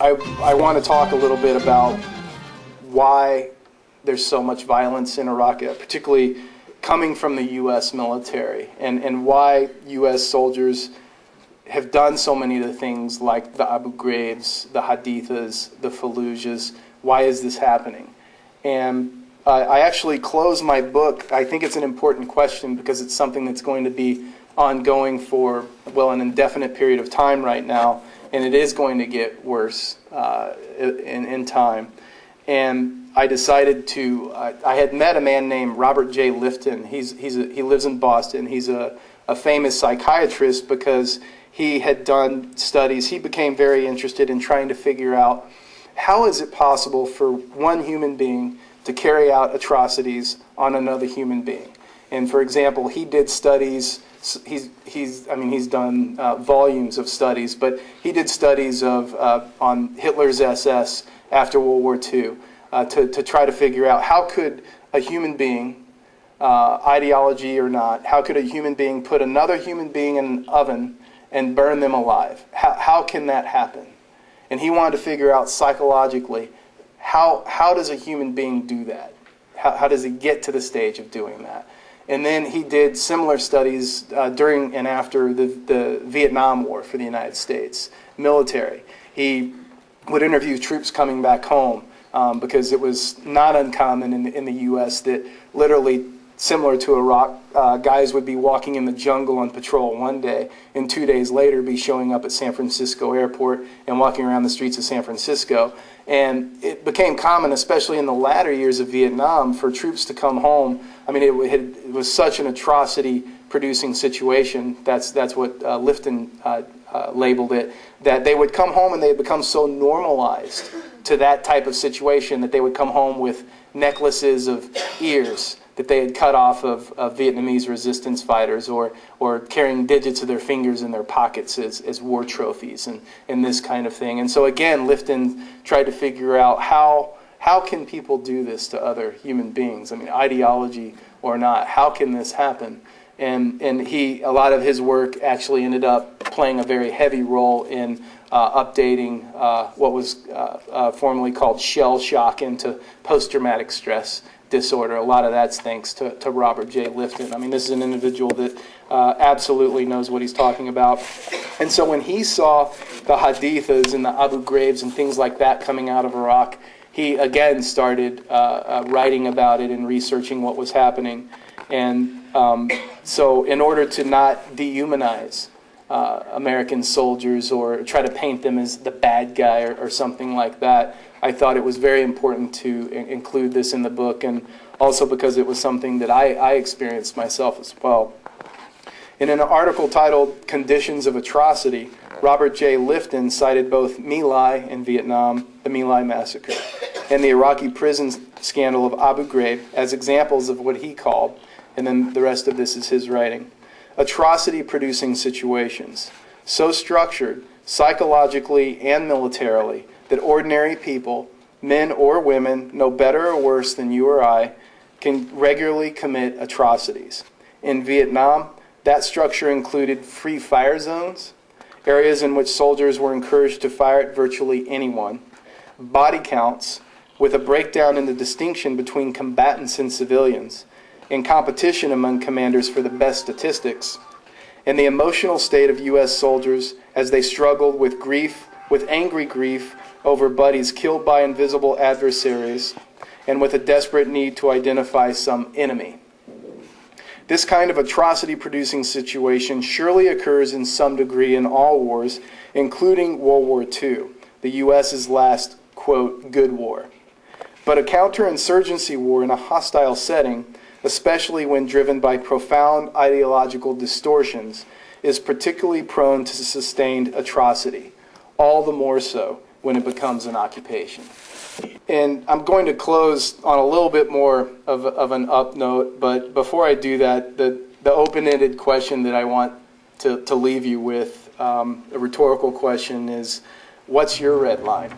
I want to talk a little bit about why there's so much violence in Iraq, particularly coming from the U.S. military, and why U.S. soldiers have done so many of the things like the Abu Ghraibs, the Hadithas, the Fallujahs. Why is this happening? And I actually close my book. I think it's an important question because it's something that's going to be ongoing for, well, an indefinite period of time right now, and it is going to get worse in time. And I decided to, I had met a man named Robert J. Lifton. He lives in Boston. He's a famous psychiatrist because he had done studies. He became very interested in trying to figure out how is it possible for one human being to carry out atrocities on another human being. And for example, he did studies. He's done volumes of studies, but he did studies on Hitler's SS after World War II to try to figure out how could a human being, ideology or not, how could a human being put another human being in an oven and burn them alive? How can that happen? And he wanted to figure out psychologically how does a human being do that? How does he get to the stage of doing that? And then he did similar studies during and after the Vietnam War for the United States military. He would interview troops coming back home because it was not uncommon in the U.S. that literally, similar to Iraq, guys would be walking in the jungle on patrol one day and 2 days later be showing up at San Francisco airport and walking around the streets of San Francisco. And it became common, especially in the latter years of Vietnam, for troops to come home. I mean, it was such an atrocity-producing situation. That's what Lifton labeled it, that they would come home and they had become so normalized to that type of situation that they would come home with necklaces of ears that they had cut off of Vietnamese resistance fighters, or carrying digits of their fingers in their pockets as war trophies and this kind of thing. And so again, Lifton tried to figure out how can people do this to other human beings? I mean, ideology or not, how can this happen? And a lot of his work actually ended up playing a very heavy role in updating what was formerly called shell shock into post-traumatic stress disorder. A lot of that's thanks to Robert J. Lifton. I mean, this is an individual that absolutely knows what he's talking about. And so when he saw the Hadithas and the Abu Ghraibs and things like that coming out of Iraq, he again started writing about it and researching what was happening. And so in order to not dehumanize American soldiers or try to paint them as the bad guy or something like that, I thought it was very important to include this in the book, and also because it was something that I experienced myself as well. In an article titled "Conditions of Atrocity," Robert J. Lifton cited both My Lai in Vietnam, the My Lai massacre, and the Iraqi prison scandal of Abu Ghraib as examples of what he called, and then the rest of this is his writing, atrocity-producing situations, so structured, psychologically and militarily, that ordinary people, men or women, no better or worse than you or I, can regularly commit atrocities. In Vietnam, that structure included free fire zones, areas in which soldiers were encouraged to fire at virtually anyone, body counts, with a breakdown in the distinction between combatants and civilians, and competition among commanders for the best statistics, and the emotional state of U.S. soldiers as they struggled with angry grief over buddies killed by invisible adversaries, and with a desperate need to identify some enemy. This kind of atrocity-producing situation surely occurs in some degree in all wars, including World War II, the U.S.'s last, quote, good war. But a counterinsurgency war in a hostile setting, especially when driven by profound ideological distortions, is particularly prone to sustained atrocity, all the more so when it becomes an occupation. And I'm going to close on a little bit more of an up note, but before I do that, the open-ended question that I want to leave you with, a rhetorical question, is, what's your red line?